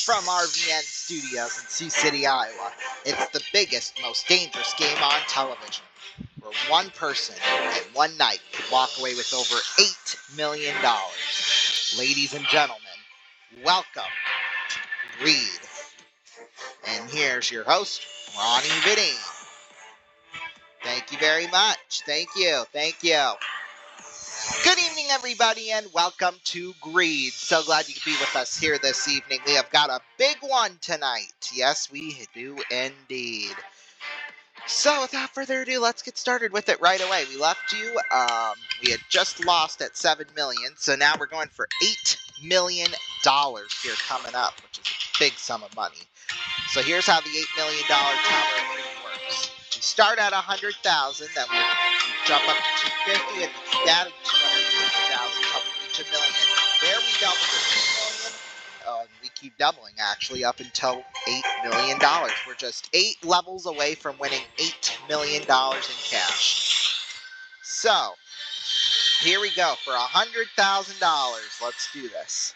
From RVN Studios in Sioux City, Iowa, it's the biggest, most dangerous game on television, where one person in one night could walk away with over $8 million. Ladies and gentlemen, welcome to Greed. And here's your host, Ronnie Vitti. Thank you very much. Thank you. Good evening, everybody, and welcome to Greed. So glad you could be with us here this evening. We have got a big one tonight. Yes, we do indeed. So without further ado, let's get started with it right away. We left you, we had just lost at $7 million, so now we're going for $8 million here coming up, which is a big sum of money. So here's how the $8 million Tower of Greed works. We start at 100,000, then we jump up to 250, and we keep adding 250,000 until we reach $1 million. There we double to $2 million. We keep doubling, actually, up until $8 million. We're just 8 levels away from winning $8 million in cash. So, here we go for $100,000. Let's do this.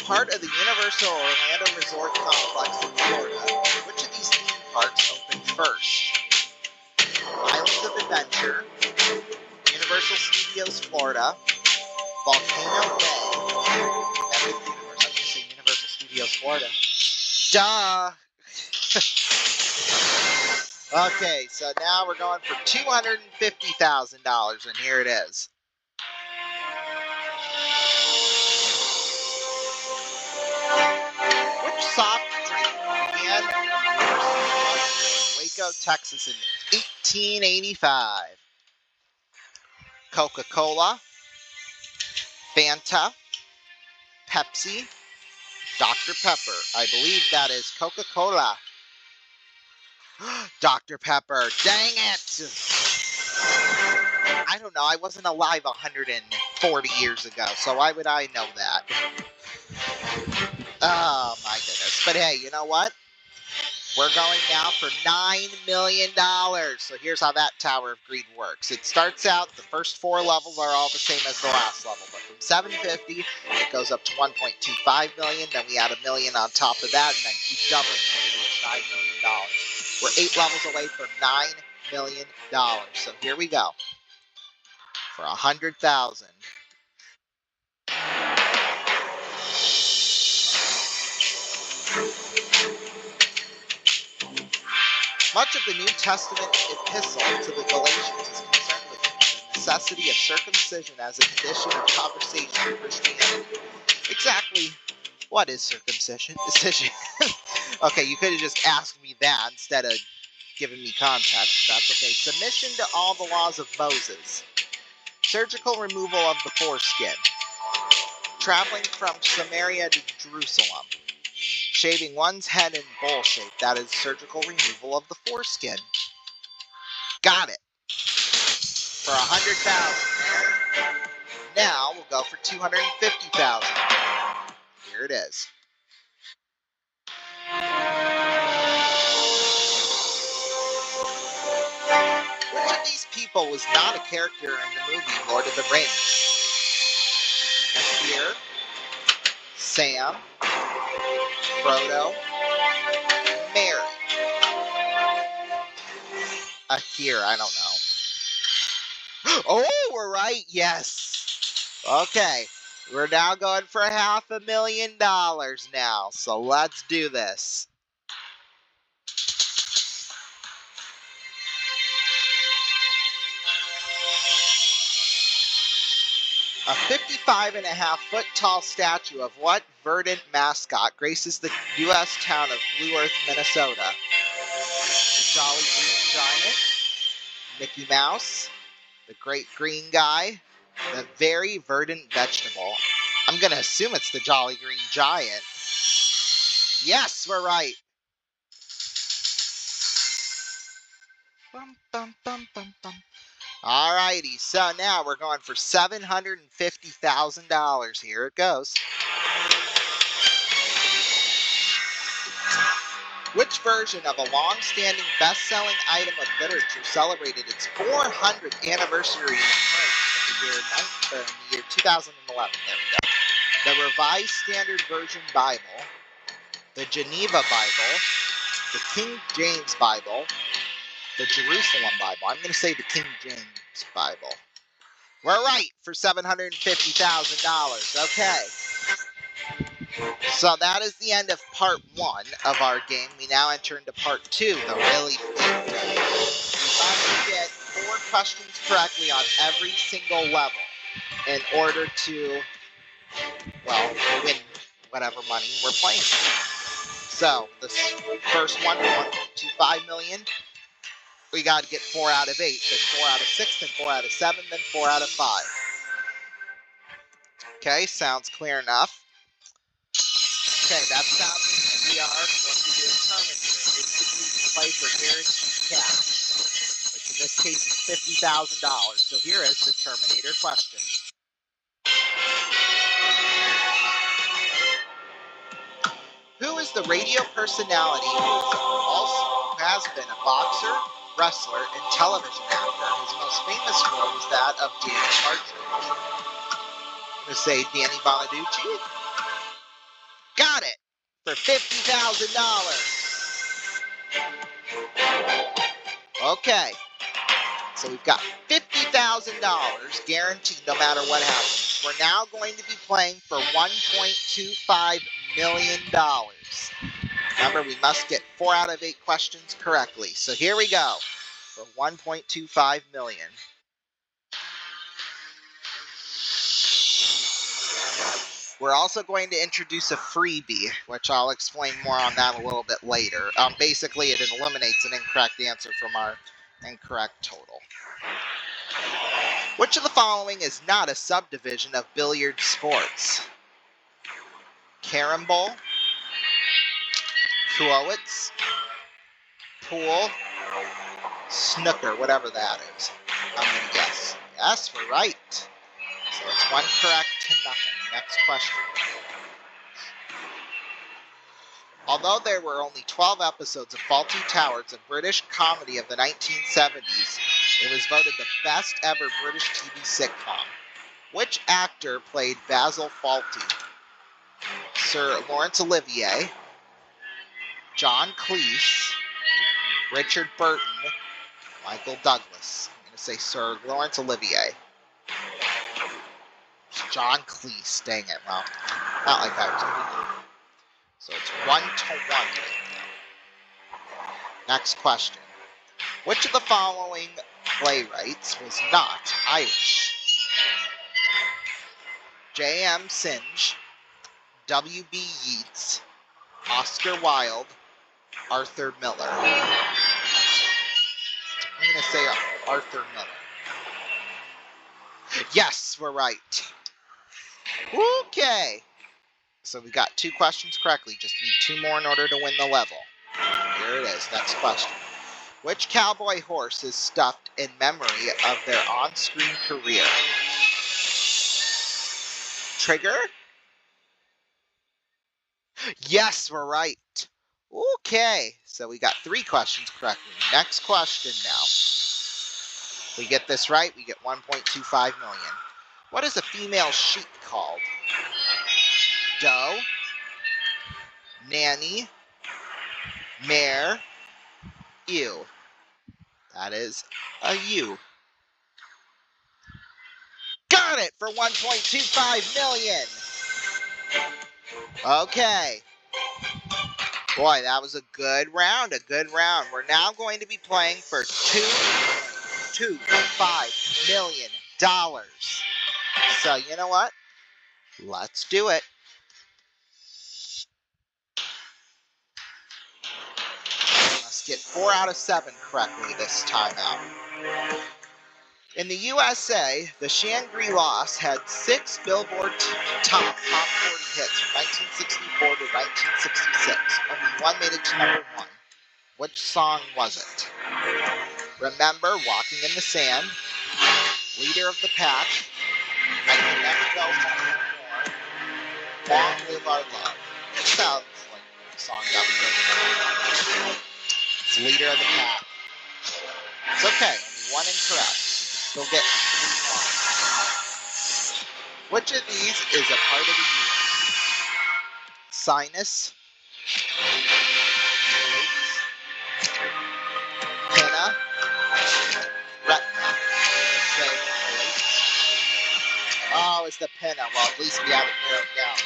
Part of the Universal Orlando Resort Complex in Florida. Which of these theme parks opened first? Islands of Adventure, Universal Studios Florida, Volcano Bay, Epic Universe. I'm going to say Universal Studios Florida. Duh! Okay, so now we're going for $250,000, and here it is. Which soft drink began in Waco, Texas in 1885? Coca-Cola, Fanta, Pepsi, Dr. Pepper. I believe that is Coca-Cola. Dr. Pepper. Dang it! I don't know. I wasn't alive 140 years ago, so why would I know that? Oh, my goodness. But hey, you know what? We're going now for $9 million. So here's how that Tower of Greed works. It starts out, the first 4 levels are all the same as the last level. But from 750, it goes up to 1.25 million. Then we add $1 million on top of that, and then keep doubling until we reach $9 million. We're 8 levels away from $9 million. So here we go. For 100,000. Much of the New Testament epistle to the Galatians is concerned with the necessity of circumcision as a condition of conversation in Christianity. Exactly what is circumcision? Okay, you could have just asked me that instead of giving me context. That's okay. Submission to all the laws of Moses. Surgical removal of the foreskin. Traveling from Samaria to Jerusalem. Shaving one's head in bowl shape. That is surgical removal of the foreskin. Got it. For 100,000. Now we'll go for 250,000. Here it is. Which of these people was not a character in the movie Lord of the Rings? Ahir, Sam, Frodo, Merry. Ahir, I don't know. Oh, we're right. Yes. Okay. We're now going for $500,000 now. So let's do this. A 55.5-foot tall statue of what verdant mascot graces the U.S. town of Blue Earth, Minnesota? The Jolly Green Giant, Mickey Mouse, the Great Green Guy, the Very Verdant Vegetable. I'm going to assume it's the Jolly Green Giant. Yes, we're right. Bum, bum, bum, bum, bum. Alrighty, so now we're going for $750,000. Here it goes. Which version of a long-standing best-selling item of literature celebrated its 400th anniversary in the year 2011? There we go. The Revised Standard Version Bible, the Geneva Bible, the King James Bible, the Jerusalem Bible. I'm going to say the King James Bible. We're right for $750,000. Okay. So that is the end of part 1 of our game. We now enter into part 2, the really big game. We must get 4 questions correctly on every single level in order to, well, win whatever money we're playing for. So, the first one, 1.25 million. We got to get 4 out of 8, then 4 out of 6, then 4 out of 7, then 4 out of 5. Okay, sounds clear enough. Okay, that sounds we are going to do a Terminator. Basically, we play for guaranteed cash, which in this case is $50,000. So here is the Terminator question. Who is the radio personality who has been a boxer, wrestler, and television actor? His most famous role was that of Danny Partridge. I'm going to say Danny Bonaducci. Got it! For $50,000. Okay. So we've got $50,000 guaranteed no matter what happens. We're now going to be playing for $1.25 million. Remember, we must get 4 out of 8 questions correctly. So here we go for $1.25 million. We're also going to introduce a freebie, which I'll explain more on that a little bit later. Basically, it eliminates an incorrect answer from our incorrect total. Which of the following is not a subdivision of billiard sports? Carambole, quoits, pool, snooker, whatever that is. I'm going to guess. Yes, we're right. So it's 1 correct to nothing. Next question. Although there were only 12 episodes of Fawlty Towers, a British comedy of the 1970s, it was voted the best ever British TV sitcom. Which actor played Basil Fawlty? Sir Laurence Olivier, John Cleese, Richard Burton, Michael Douglas. I'm going to say Sir Laurence Olivier. John Cleese. Dang it. Well, not like I was going to do. So it's 1 to 1 right now. Next question. Which of the following playwrights was not Irish? J.M. Synge, W.B. Yeats, Oscar Wilde, Arthur Miller. I'm going to say Arthur Miller. Yes, we're right. Okay. So we got 2 questions correctly. Just need 2 more in order to win the level. Here it is. Next question. Which cowboy horse is stuffed in memory of their on-screen career? Trigger? Yes, we're right. Okay. So we got 3 questions correctly. Next question now. If we get this right, we get 1.25 million. What is a female sheep called? Doe, nanny, mare, ewe. That is a ewe. Got it for 1.25 million. Okay. Boy, that was a good round, We're now going to be playing for $2.25 million. So, you know what? Let's do it. Let's get 4 out of 7 correctly this time out. In the USA, the Shangri-Las had 6 Billboard top 40 hits from 1964 to 1966. Only one made it to number 1. Which song was it? Remember, Walking in the Sand, Leader of the Pack, I Can Never Go Home Anymore, Long Live Our Love. It sounds like song that we heard. It's leader of the pack. It's okay, only one incorrect. You can still get 3 wrong. Which of these is a part of the uterus? Sinus, pinna, retina. Let's say oh, it's the pinna. Well, at least we have it narrowed down to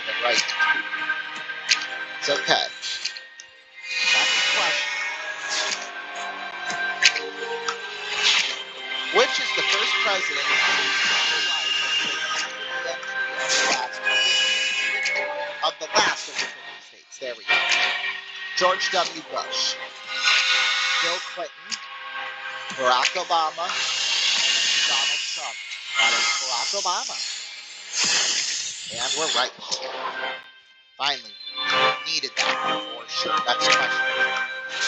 the right. It's okay. Next question. Which is the first president of the last of the 50 states? There we go. George W. Bush, Bill Clinton, Barack Obama, Donald Trump. That is Barack Obama. And we're right. Finally, needed that for sure. Next question.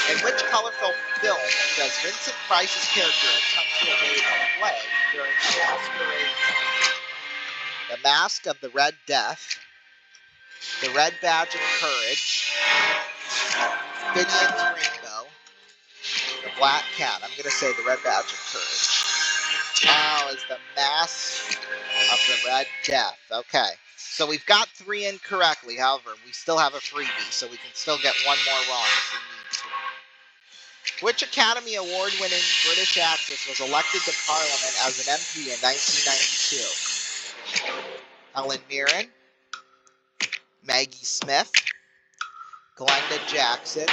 In which colorful film does Vincent Price's character attempt to evade a plague during a masquerade? The Mask of the Red Death, The Red Badge of Courage, Finian's Rainbow, The Black Cat. I'm going to say The Red Badge of Courage. Oh, is the Mask of the Red Death. Okay. So we've got 3 incorrectly. However, we still have a freebie, so we can still get 1 more wrong if we need to. Which Academy Award-winning British actress was elected to Parliament as an MP in 1992? Helen Mirren, Maggie Smith, Glenda Jackson,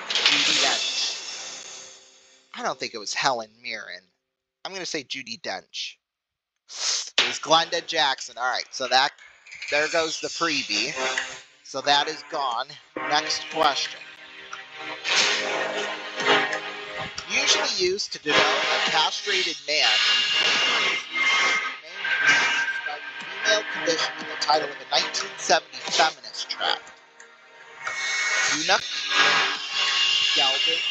Judi Dench. I don't think it was Helen Mirren. I'm going to say Judi Dench. It was Glenda Jackson. All right, so there goes the freebie. So that is gone. Next question. Usually used to denote a castrated man, female condition in the title of a 1970 feminist track. Eunuch, gelding,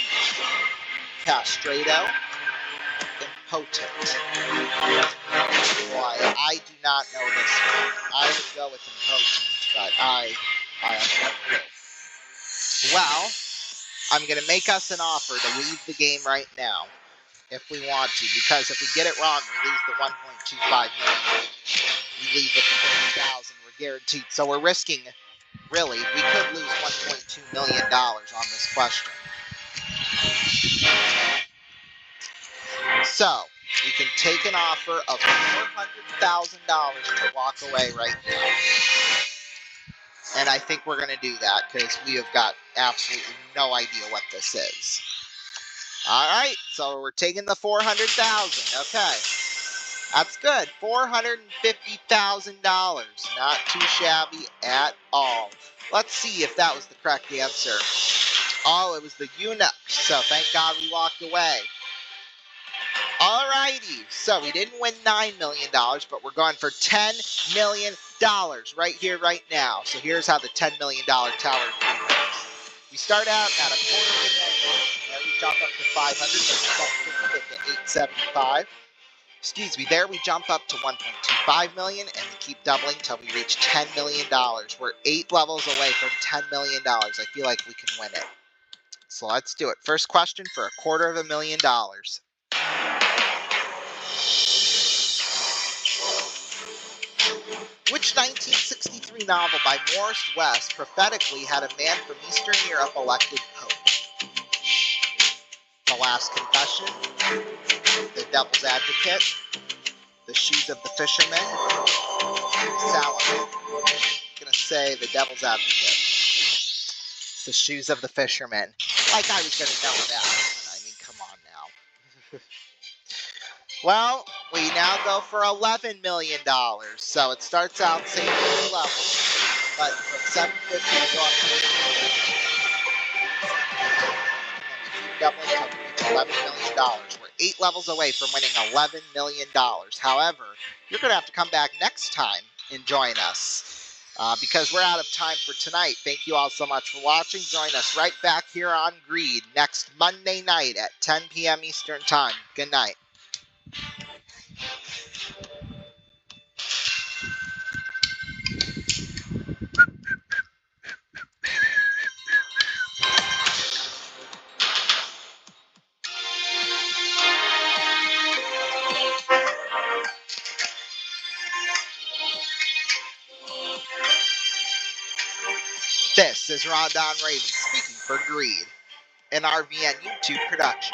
castrato, impotent. Boy, I do not know this one. I would go with impotent, but I have no clue. Well, I'm going to make us an offer to leave the game right now, if we want to, because if we get it wrong, we lose the 1.25 million. We leave with the 30,000. We're guaranteed. So we're risking, really, we could lose $1.2 million on this question. So we can take an offer of $400,000 to walk away right now. And I think we're going to do that because we have got absolutely no idea what this is. All right, so we're taking the $400,000. Okay, that's good. $450,000. Not too shabby at all. Let's see if that was the correct answer. Oh, it was the eunuch. So thank God we walked away. All righty, so we didn't win $9 million, but we're going for $10 million right here, right now. So here's how the $10 million tower works. We start out at $250,000. There we jump up to 500, then 750 to 875. Excuse me, there we jump up to 1.25 million, and we keep doubling until we reach $10 million. We're 8 levels away from $10 million. I feel like we can win it. So let's do it. First question for $250,000. Which 1963 novel by Morris West prophetically had a man from Eastern Europe elected pope? The Last Confession, The Devil's Advocate, The Shoes of the Fisherman, Salome. I'm going to say The Devil's Advocate. It's The Shoes of the Fisherman. Like I was going to know that. I mean, come on now. Well, we now go for $11 million. So it starts out same level, but from 750 to $11 million. We're 8 levels away from winning $11 million. However, you're going to have to come back next time and join us because we're out of time for tonight. Thank you all so much for watching. Join us right back here on Greed next Monday night at 10 p.m. Eastern Time. Good night. This is Rondon Raven speaking for Greed, an RVN YouTube Productions.